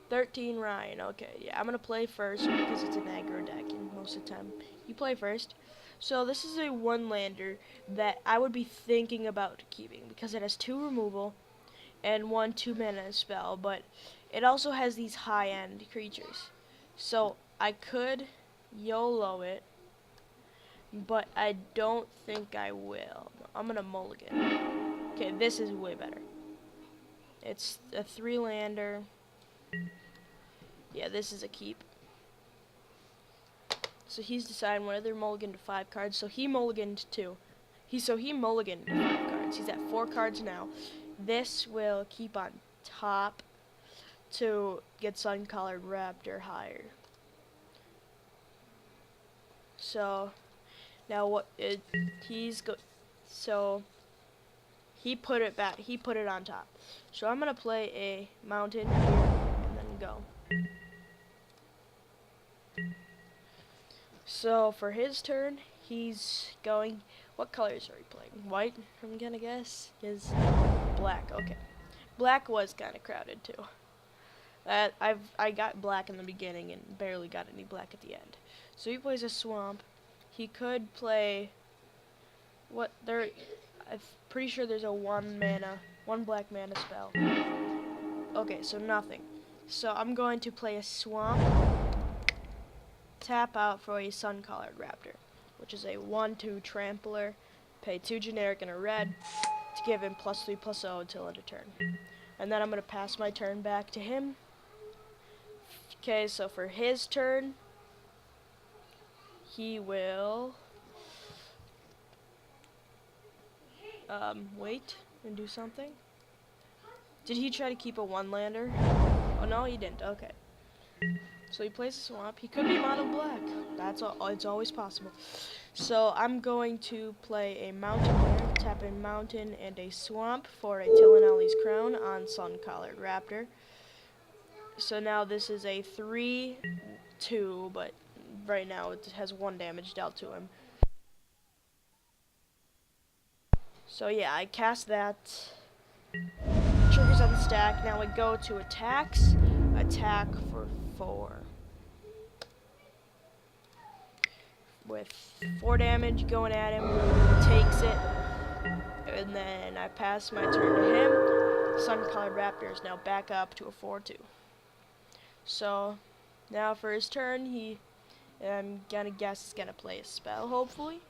13 Ryan. Okay, yeah, I'm gonna play first because it's an aggro deck, and most of the time you play first. So this is a one lander that I would be thinking about keeping because it has 2 removal and 1 2 mana spell, but it also has these high end creatures. So I could YOLO it, but I don't think I will. I'm gonna mulligan. Okay, this is way better. It's a 3 lander. Yeah, this is a keep. So he's deciding whether mulligan to 5 cards. So he mulliganed 2. He mulliganed 5 cards. He's at 4 cards now. This will keep on top to get Sun-Colored Raptor higher. So now so he put it back. He put it on top. So I'm gonna play a mountain here and then go. So for his turn, he's going. What colors are he playing? White, I'm gonna guess. Is black. Okay. Black was kind of crowded too. I got black in the beginning and barely got any black at the end. So he plays a swamp. He could play what there. I'm pretty sure there's a 1 black mana spell. Okay, so nothing. So I'm going to play a swamp. Tap out for a Sun-Colored Raptor, which is a 1/2 trampler. Pay 2 generic and a red to give him +3/+0 until end of turn. And then I'm going to pass my turn back to him. Okay, so for his turn, he will wait and do something. Did he try to keep a 1-lander? Oh, no, he didn't. Okay. So he plays a swamp. He could be mono black. It's always possible. So I'm going to play a mountain here. Tap in mountain and a swamp for a Tillinelli's Crown on Sun-Colored Raptor. So now this is a 3/2, but right now it has 1 damage dealt to him. So yeah, I cast that. Triggers on the stack. Now we go to attacks. Attack for 4. With 4 damage going at him. Takes it. And then I pass my turn to him. Sun-Colored Raptor is now back up to a 4/2. So now for his turn, I'm gonna guess he's gonna play a spell, hopefully.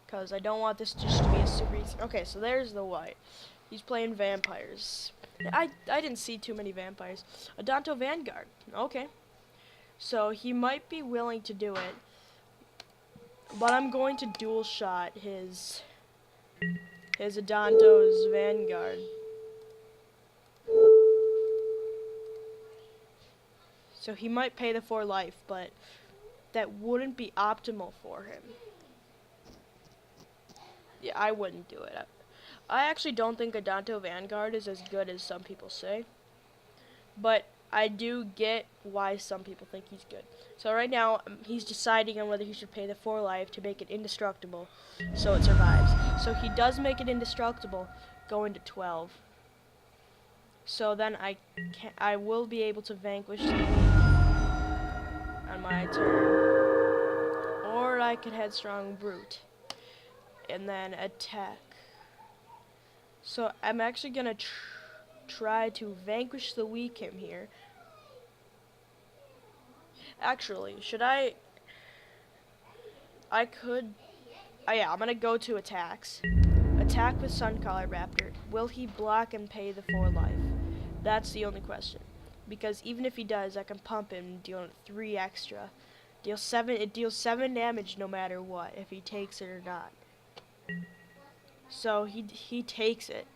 Because I don't want this just to be a super easy. Okay, so there's the white. He's playing vampires. I didn't see too many vampires. Adanto Vanguard. Okay. So he might be willing to do it. But I'm going to dual shot his Adanto's Vanguard. So he might pay the 4 life, but that wouldn't be optimal for him. Yeah, I wouldn't do it. I actually don't think Adanto Vanguard is as good as some people say. But I do get why some people think he's good. So right now, he's deciding on whether he should pay the 4 life to make it indestructible, so it survives. So he does make it indestructible, going to 12. So then I will be able to vanquish him on my turn. Or I could Headstrong Brute and then attack. So I'm actually going to try to vanquish the weak him here. Actually, should I could, oh yeah, I'm going to go to attacks. Attack with Sun-Colored Raptor. Will he block and pay the 4 life? That's the only question. Because even if he does, I can pump him and deal 3 extra. It deals 7 damage no matter what, if he takes it or not. So he takes it,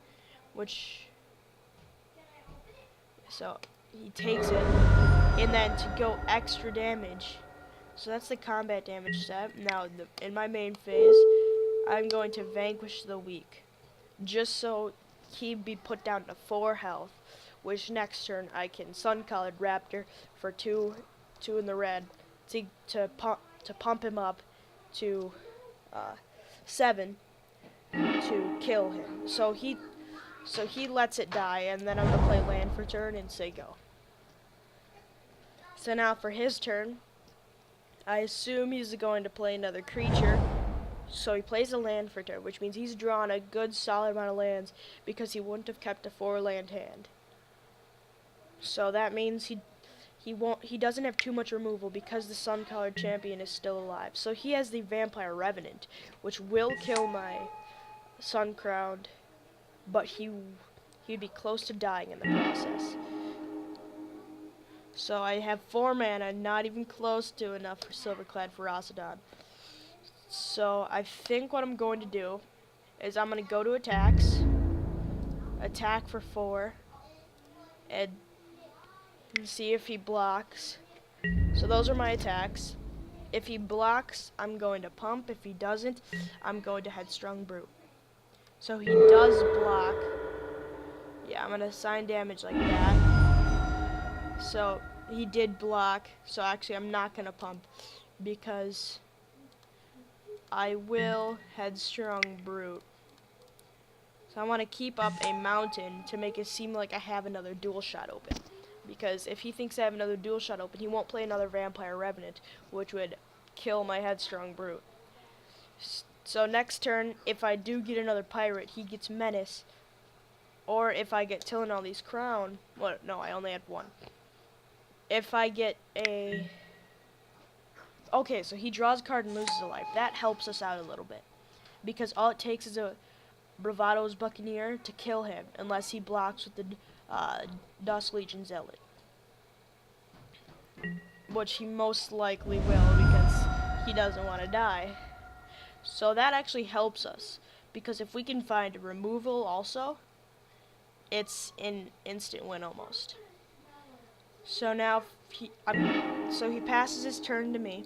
so he takes it, and then to go extra damage. So that's the combat damage step. Now in my main phase, I'm going to vanquish the weak, just so he'd be put down to 4 health. Which next turn I can Sun-Colored Raptor for 2 in the red to pump him up to 7 to kill him. So So he lets it die, and then I'm going to play land for turn and say go. So now for his turn, I assume he's going to play another creature. So he plays a land for turn, which means he's drawn a good solid amount of lands because he wouldn't have kept a 4-land hand. So that means he doesn't have too much removal because the Sun-Colored Champion is still alive. So he has the Vampire Revenant, which will kill my Sun Crowned, but he'd be close to dying in the process. So I have 4 mana, not even close to enough for Silverclad Ferocidon. So I think what I'm going to do is I'm going to go to attacks, attack for 4, and see if he blocks. So those are my attacks. If he blocks, I'm going to pump. If he doesn't, I'm going to Headstrong Brute. So he does block. Yeah, I'm going to assign damage like that. So he did block. So actually I'm not going to pump because I will Headstrong Brute. So I want to keep up a mountain to make it seem like I have another dual shot open. Because if he thinks I have another dual shot open, he won't play another Vampire Revenant, which would kill my Headstrong Brute. So next turn, if I do get another Pirate, he gets Menace. Or if I get Tillinaldi's Crown, well, no, I only had 1. If I get a... Okay, so he draws a card and loses a life. That helps us out a little bit. Because all it takes is a Bravado's Buccaneer to kill him, unless he blocks with the Dusk Legion Zealot. Which he most likely will, because he doesn't want to die. So that actually helps us, because if we can find a removal also, it's an instant win almost. So now, so he passes his turn to me.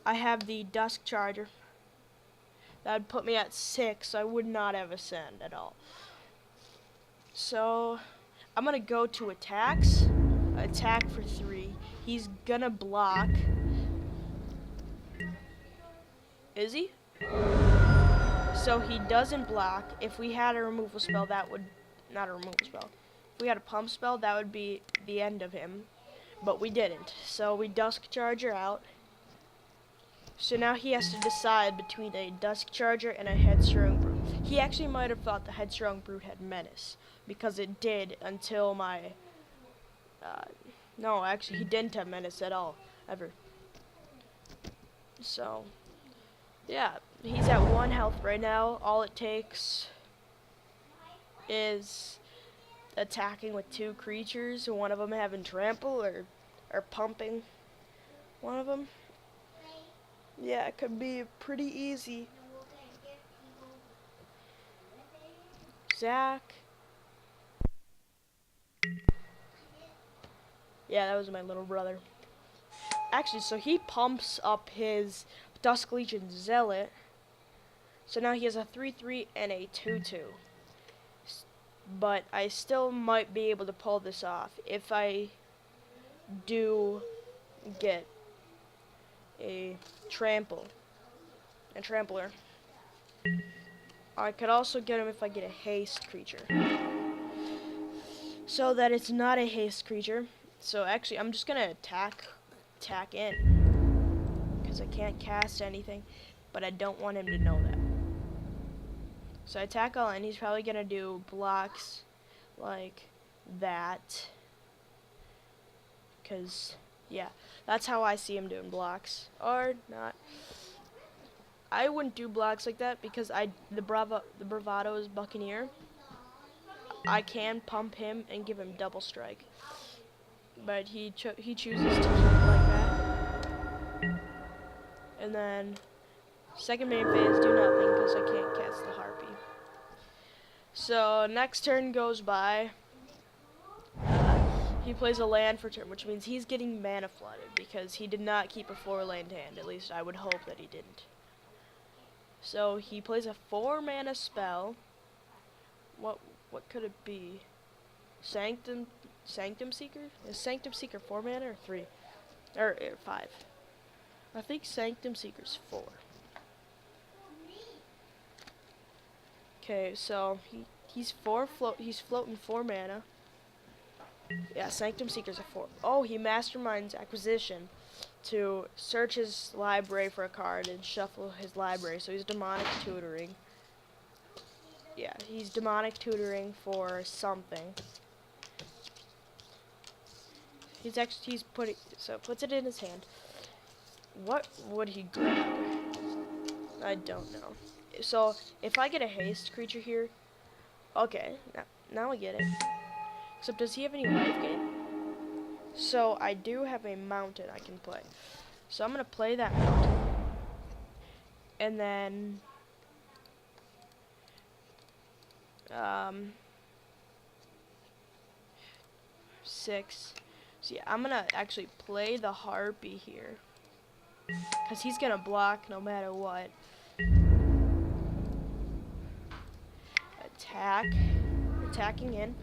I have the Dusk Charger. That would put me at 6, so I would not have Ascend at all. So I'm going to go to attacks. Attack for 3. He's going to block. Is he? So he doesn't block. If we had a removal spell, that would... Not a removal spell. If we had a pump spell, that would be the end of him. But we didn't. So we Dusk Charger out. So now he has to decide between a Dusk Charger and a Headstrong Brute. He actually might have thought the Headstrong Brute had Menace, because it did until my... no, actually he didn't have Menace at all, ever. So, yeah, he's at 1 health right now. All it takes is attacking with 2 creatures, one of them having trample or pumping one of them. Yeah, it could be pretty easy. Zach. Yeah, that was my little brother. Actually, so he pumps up his Dusk Legion Zealot. So now he has a 3/3 and a 2/2. But I still might be able to pull this off if I do get a trampler. I could also get him if I get a haste creature. So that it's not a haste creature. So actually, I'm just gonna attack in, because I can't cast anything, but I don't want him to know that. So I attack all in. He's probably gonna do blocks like that, because yeah, that's how I see him doing blocks, or not. I wouldn't do blocks like that because the Bravado's Buccaneer, I can pump him and give him double strike, but he chooses to keep it like that. And then second main phase, do nothing because I can't cast the Harpy. So next turn goes by. He plays a land for turn, which means he's getting mana flooded because he did not keep a 4-land hand. At least I would hope that he didn't. So he plays a 4 mana spell. What could it be? Sanctum Seeker? Is Sanctum Seeker 4 mana or 3? Or 5? I think Sanctum Seeker's 4. Okay, so He's floating 4 mana. Yeah, Sanctum Seeker's a 4. Oh, he masterminds acquisition to search his library for a card and shuffle his library. So he's demonic tutoring. Yeah, he's demonic tutoring for something. He's putting, so puts it in his hand. What would he grab? I don't know. So if I get a haste creature here, okay, now I get it. Except does he have any life gain? So I do have a mountain I can play. So I'm gonna play that mountain, and then 6. So yeah, I'm gonna actually play the Harpy here, cause he's gonna block no matter what. Attacking in.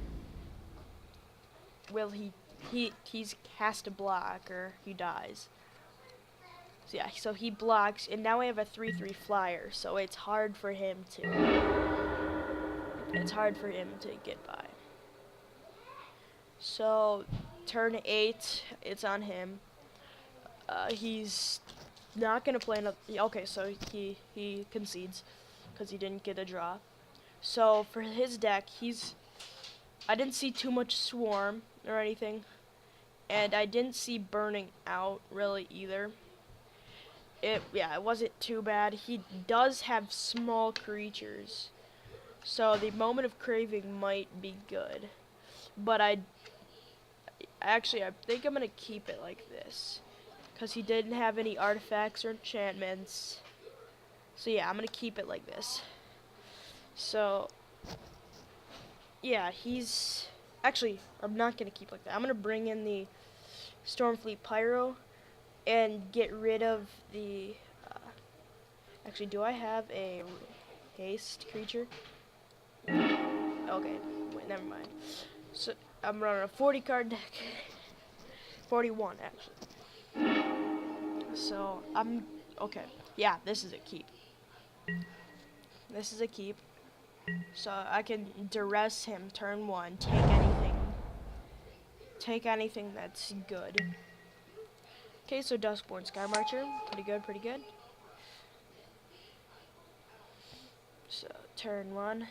Will he's has to block or he dies. So yeah, so he blocks, and now I have a 3/3 flyer, so it's hard for him to get by. So turn 8, it's on him. He's not gonna play another. Okay, so he concedes because he didn't get a draw. So for his deck, I didn't see too much Swarm or anything, and I didn't see Burning Out really either. It wasn't too bad. He does have small creatures, so the Moment of Craving might be good. But I think I'm gonna keep it like this, cause he didn't have any artifacts or enchantments. So yeah, I'm gonna keep it like this. So yeah, I'm not gonna keep like that. I'm gonna bring in the Stormfleet Pyro and get rid of the. Actually, do I have a haste creature? Okay, wait, never mind. So I'm running a 40 card deck. 41 actually. So okay. Yeah, this is a keep. This is a keep. So I can duress him turn 1, take anything that's good. Okay, so Duskborn Skymarcher, pretty good. So turn 1,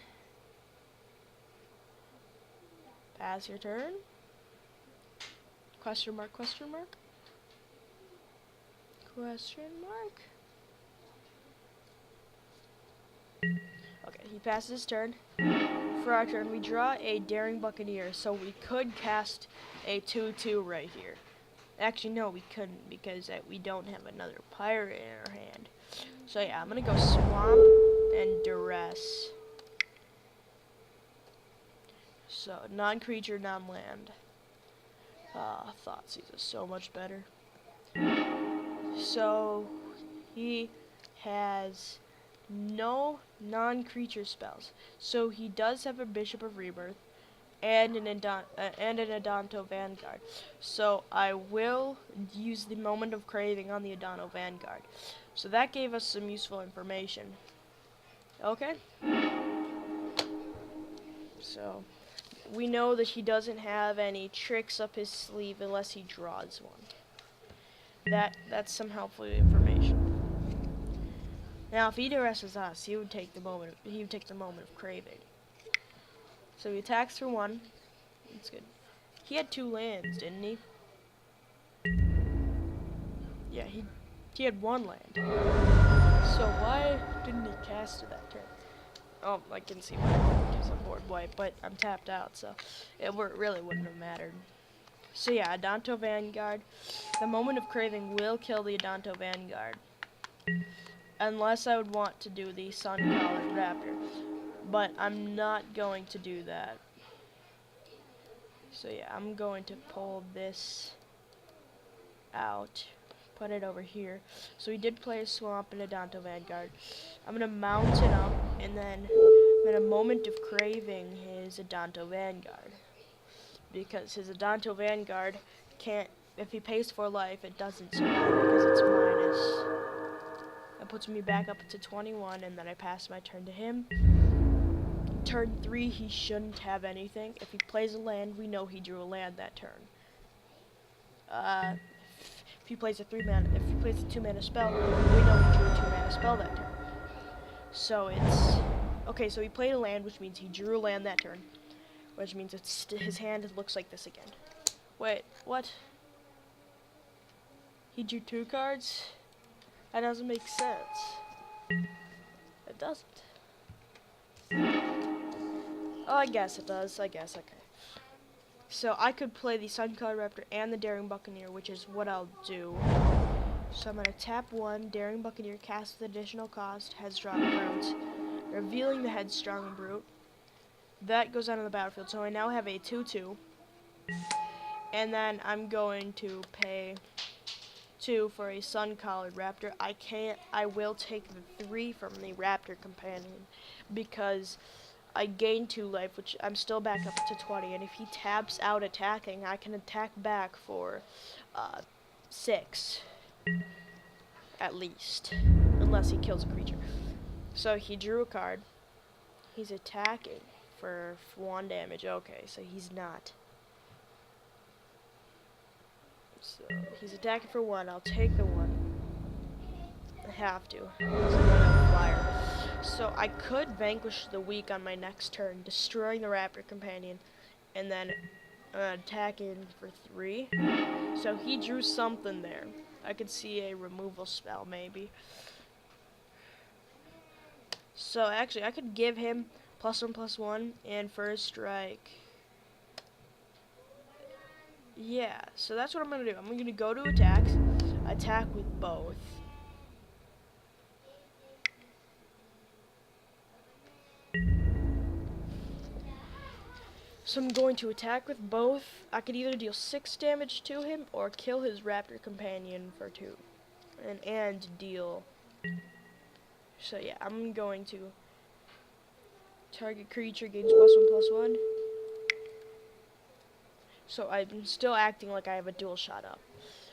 pass your turn. Question mark. Okay, he passes his turn. For our turn, we draw a Daring Buccaneer, so we could cast a 2/2 right here. Actually, no, we couldn't, because we don't have another pirate in our hand. So yeah, I'm gonna go Swamp and Duress. So, non-creature, non-land. Thoughtseize is so much better. So, he has no non-creature spells. So he does have a Bishop of Rebirth and an Adanto Vanguard. So I will use the Moment of Craving on the Adanto Vanguard. So that gave us some useful information. Okay? So we know that he doesn't have any tricks up his sleeve unless he draws one. That's some helpful information. Now, if he duresses us, he would take the moment of Craving. So he attacks for 1. That's good. He had 2 lands, didn't he? Yeah, he had 1 land. So why didn't he cast it that turn? Oh, I can see why, because I'm board white, but I'm tapped out, so it really wouldn't have mattered. So yeah, Adanto Vanguard. The Moment of Craving will kill the Adanto Vanguard. Unless I would want to do the Sun-Collared Raptor. But I'm not going to do that. So yeah, I'm going to pull this out. Put it over here. So we did play a Swamp and Adanto Vanguard. I'm going to mount it up, and then I'm going to Moment of Craving his Adanto Vanguard. Because his Adanto Vanguard can't, if he pays 4 life, it doesn't survive because it's minus. That puts me back up to 21, and then I pass my turn to him. turn 3, he shouldn't have anything. If he plays a land, we know he drew a land that turn. If he plays a 2-mana spell, we know he drew a 2-mana spell that turn. So it's okay. So he played a land, which means he drew a land that turn, which means his hand looks like this again. Wait, what? He drew 2 cards? That doesn't make sense. It doesn't. Oh, I guess it does. I guess, okay. So I could play the Suncolored Raptor and the Daring Buccaneer, which is what I'll do. So I'm going to tap 1, Daring Buccaneer, cast with additional cost, Headstrong Brute, revealing the Headstrong Brute. That goes out on the battlefield, so I now have a 2/2. And then I'm going to pay 2 for a Sun-Collared Raptor. I will take the 3 from the Raptor Companion because I gain 2 life, which I'm still back up to 20. And if he taps out attacking, I can attack back for 6 at least, unless he kills a creature. So he drew a card. He's attacking for 1 damage. Okay, so he's not. So he's attacking for 1. I'll take the 1. I have to. Because I'm running out of flyer. So I could vanquish the weak on my next turn, destroying the Raptor Companion, and then attacking for 3. So he drew something there. I could see a removal spell maybe. So actually, I could give him +1/+1 and first strike. Yeah, so that's what I'm going to do. I'm going to go to attacks, attack with both. So I'm going to attack with both. I could either deal 6 damage to him or kill his Raptor Companion for 2. And deal. So yeah, I'm going to target creature gains +1/+1. So I'm still acting like I have a dual shot up,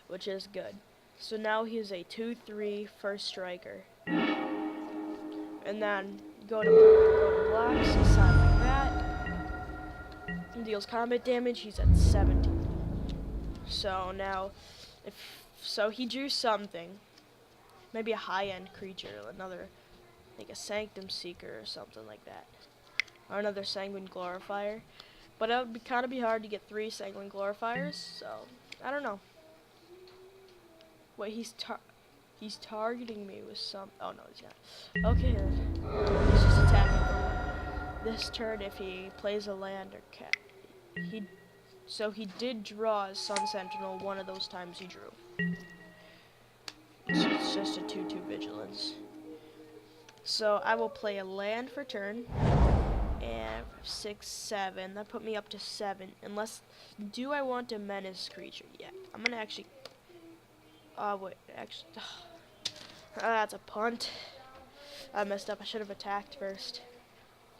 which is good. So now he's a 2/3 first striker. And then go to blocks, assign like that. And deals combat damage, he's at 17. So now, so he drew something. Maybe a high-end creature, another, like a Sanctum Seeker or something like that. Or another Sanguine Glorifier. But it would kind of be hard to get 3 Sanguine Glorifiers, so I don't know. Wait, he's targeting me with some. Oh no, he's not. Okay, he's just attacking for 1. This turn, if he plays a land or cat, so he did draw a Sun Sentinel one of those times he drew. So it's just a 2/2 Vigilance. So I will play a land for turn. And 6, 7. That put me up to 7. Unless, do I want a menace creature? Yeah, I'm gonna actually. Wait, actually, that's a punt. I messed up. I should have attacked first.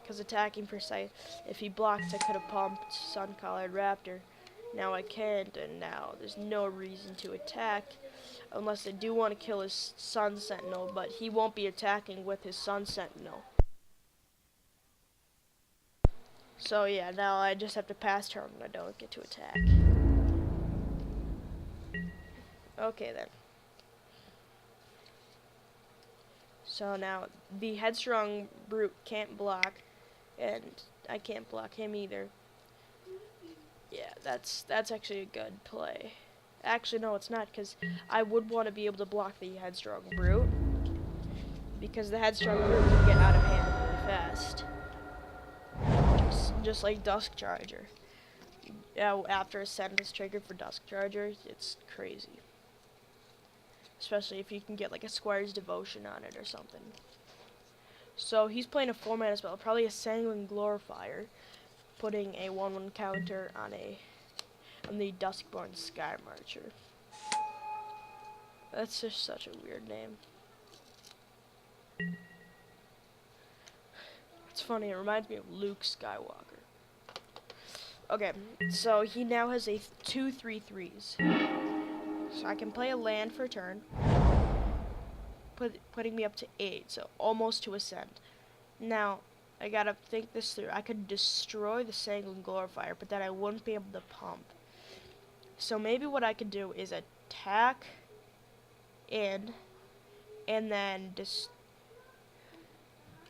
Because attacking for sight, if he blocked, I could have pumped Sun-Collared Raptor. Now I can't, and now there's no reason to attack. Unless I do want to kill his Sun Sentinel, but he won't be attacking with his Sun Sentinel. So yeah, now I just have to pass turn when I don't get to attack. Okay then. So now the Headstrong Brute can't block, and I can't block him either. Yeah, that's actually a good play. Actually, no, it's not, because I would want to be able to block the Headstrong Brute, because the Headstrong Brute can get out of hand really fast. Just like Dusk Charger. Yeah, after Ascend is triggered for Dusk Charger, it's crazy. Especially if you can get like a Squire's Devotion on it or something. So he's playing a 4-mana spell, probably a Sanguine Glorifier, putting a 1/1 counter on the Duskborn Sky Marcher. That's just such a weird name. It's funny, it reminds me of Luke Skywalker. Okay, so he now has a 2/3/3s. So I can play a land for a turn, putting me up to 8, so almost to Ascend. Now, I gotta think this through. I could destroy the Sanguine Glorifier, but then I wouldn't be able to pump. So maybe what I could do is attack in, and then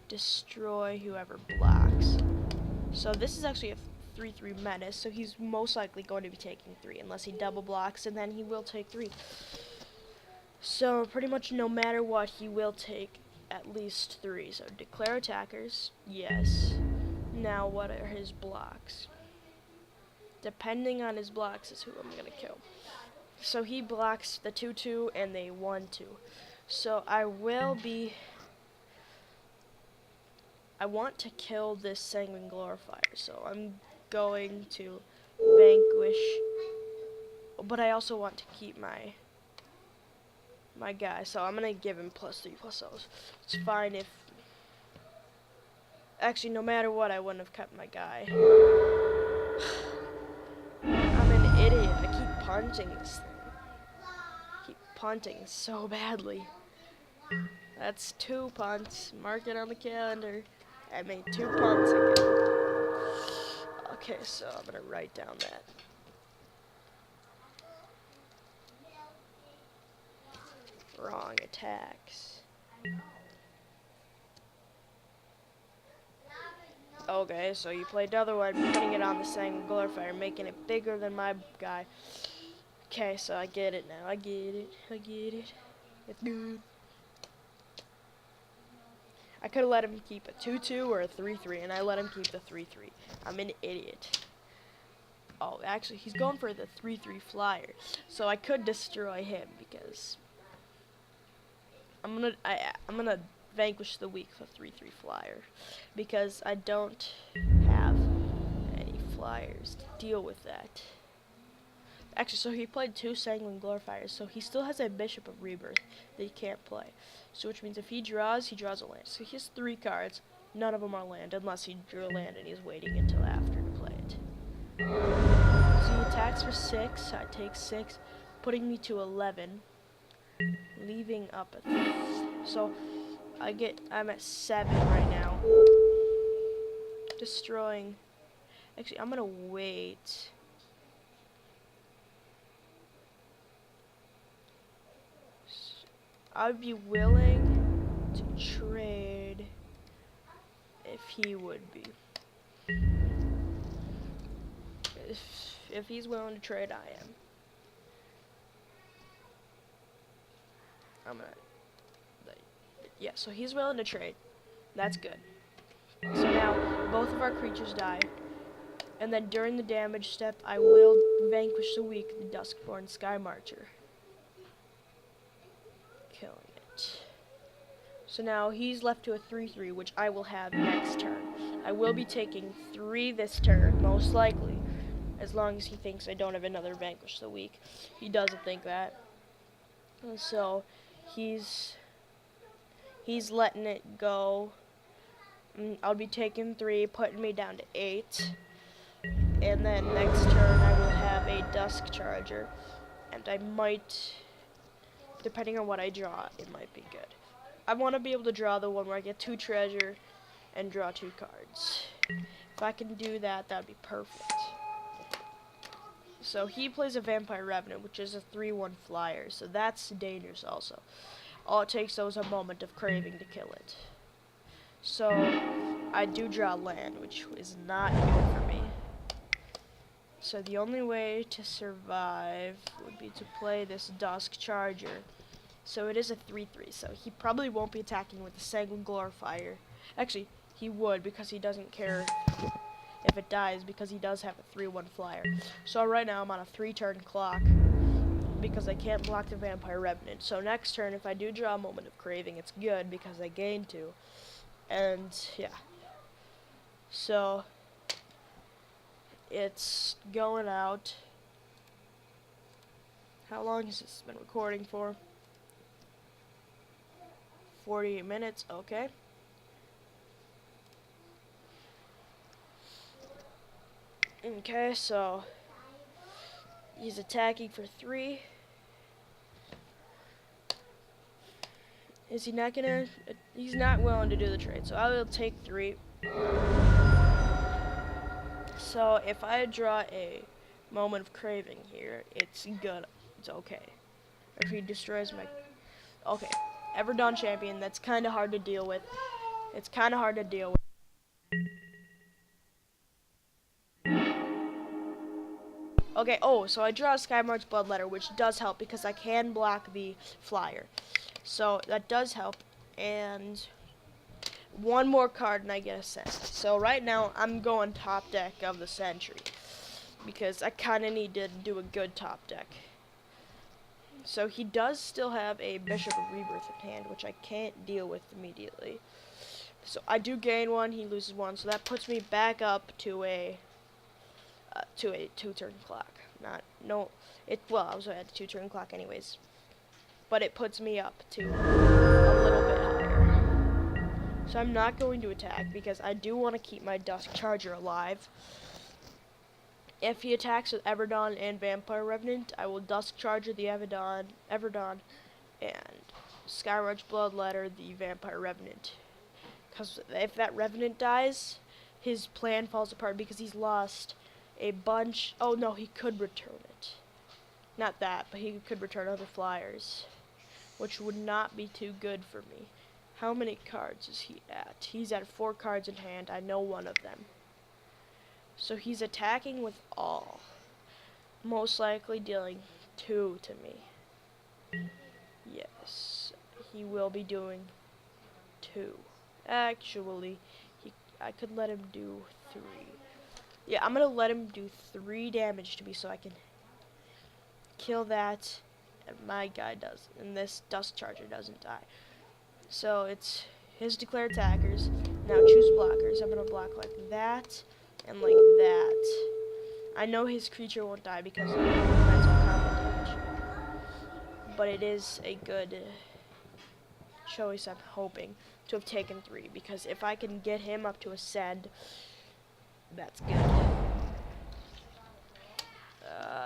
destroy whoever blocks. So this is actually a 3/3 menace, so he's most likely going to be taking 3, unless he double blocks, and then he will take 3. So pretty much no matter what, he will take at least 3. So declare attackers, yes. Now what are his blocks? Depending on his blocks is who I'm gonna kill. So he blocks the 2/2 and the 1/2. So I want to kill this Sanguine Glorifier, so I'm going to vanquish, but I also want to keep my guy, so I'm gonna give him +3/+0. It's fine if, actually no matter what, I wouldn't have kept my guy. I'm an idiot. I keep punting this thing. I keep punting so badly. That's 2 punts. Mark it on the calendar. I made 2 punts again. Okay, so I'm gonna write down that. Wrong attacks. Okay, so you played the other one, putting it on the Sanguine Glorifier, making it bigger than my guy. Okay, so I get it now. I get it. It's good. I could have let him keep a 2/2 or a 3/3, and I let him keep the 3/3. I'm an idiot. Oh, actually, he's going for the 3/3 flyer, so I could destroy him because I'm gonna vanquish the weak for 3/3 flyer because I don't have any flyers to deal with that. Actually, so he played 2 Sanguine Glorifiers, so he still has a Bishop of Rebirth that he can't play. So which means if he draws a land. So he has 3 cards. None of them are land, unless he drew a land and he's waiting until after to play it. So he attacks for 6. I take 6, putting me to 11, leaving up at 3. So I'm at 7 right now. Destroying. Actually, I'm gonna wait. I'd be willing to trade if he would be. If he's willing to trade, I am. Yeah, so he's willing to trade. That's good. So now both of our creatures die. And then during the damage step, I will vanquish the weak, the Duskborn Skymarcher. Killing it. So now he's left to a 3/3, which I will have next turn. I will be taking 3 this turn, most likely, as long as he thinks I don't have another vanquish the weak. He doesn't think that. And so he's letting it go. I'll be taking 3, putting me down to 8. And then next turn I will have a Dusk Charger. And I might, depending on what I draw, it might be good. I want to be able to draw the one where I get 2 treasure and draw 2 cards. If I can do that, that would be perfect. So he plays a Vampire Revenant, which is a 3/1 flyer, so that's dangerous also. All it takes though is a moment of craving to kill it. So I do draw land, which is not good for me. So the only way to survive would be to play this Dusk Charger. So it is a 3/3, so he probably won't be attacking with the Sanguine Glorifier. Actually, he would, because he doesn't care if it dies, because he does have a 3/1 flyer. So right now I'm on a 3-turn clock, because I can't block the Vampire Revenant. So next turn, if I do draw a Moment of Craving, it's good, because I gain 2. And, yeah. So it's going out. How long has this been recording for? 48 minutes, okay. Okay, so he's attacking for 3. Is he not gonna? He's not willing to do the trade, so I will take 3. So if I draw a Moment of Craving here, it's good. It's okay. If he destroys my... Okay. Everdon champion, that's kind of hard to deal with. It's kind of hard to deal with. Okay, oh, so I draw a Skymarch Bloodletter, which does help because I can block the flyer. So that does help. And one more card and I get a Send. So right now, I'm going top deck of the Sentry because I kind of need to do a good top deck. So he does still have a Bishop of Rebirth in hand, which I can't deal with immediately. So I do gain one, he loses one, so that puts me back up to a 2-turn clock. Well, I was at the 2-turn clock anyways, but it puts me up to a little bit higher. So I'm not going to attack because I do want to keep my Dusk Charger alive. If he attacks with Everdon and Vampire Revenant, I will Dusk Charger the Everdon, and Skymarch Bloodletter the Vampire Revenant. Because if that Revenant dies, his plan falls apart because he's lost a bunch. Oh no, he could return it. Not that, but he could return other flyers, which would not be too good for me. How many cards is he at? He's at 4 cards in hand. I know one of them. So he's attacking with all. Most likely dealing 2 to me. Yes, he will be doing 2. Actually, I could let him do 3. Yeah, I'm gonna let him do 3 damage to me so I can kill that, and my guy does, and this Dusk Charger doesn't die. So it's his declare attackers. Now choose blockers. I'm gonna block like that and like that. I know his creature won't die because of mental combat damage, but it is a good choice. I'm hoping to have taken 3 because if I can get him up to a Send, that's good.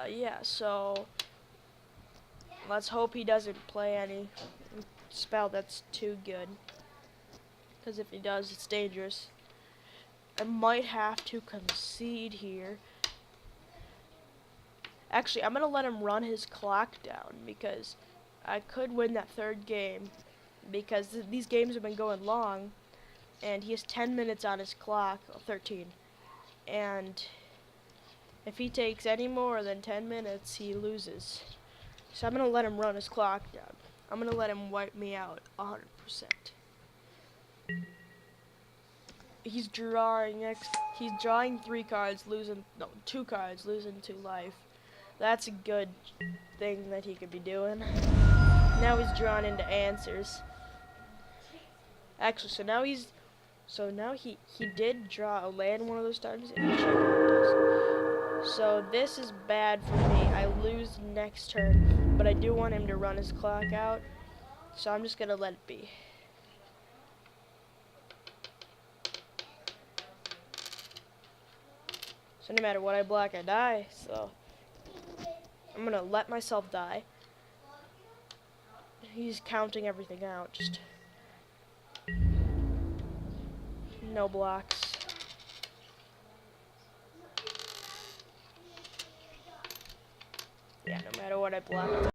Yeah, so let's hope he doesn't play any spell that's too good, because if he does, it's dangerous. I might have to concede here. Actually, I'm gonna let him run his clock down because I could win that 3rd game, because these games have been going long, and he has 10 minutes on his clock, 13, and if he takes any more than 10 minutes, he loses. So I'm going to let him run his clock down. I'm going to let him wipe me out 100%. He's drawing 3 cards, losing 2 cards, losing 2 life. That's a good thing that he could be doing. Now he's drawn into answers. Actually, so now he did draw a land one of those times, and he checked what it does. So this is bad for me. I lose next turn, but I do want him to run his clock out, so I'm just gonna let it be. So no matter what I block, I die, so I'm gonna let myself die. He's counting everything out, just no blocks. Yeah, no matter what I block.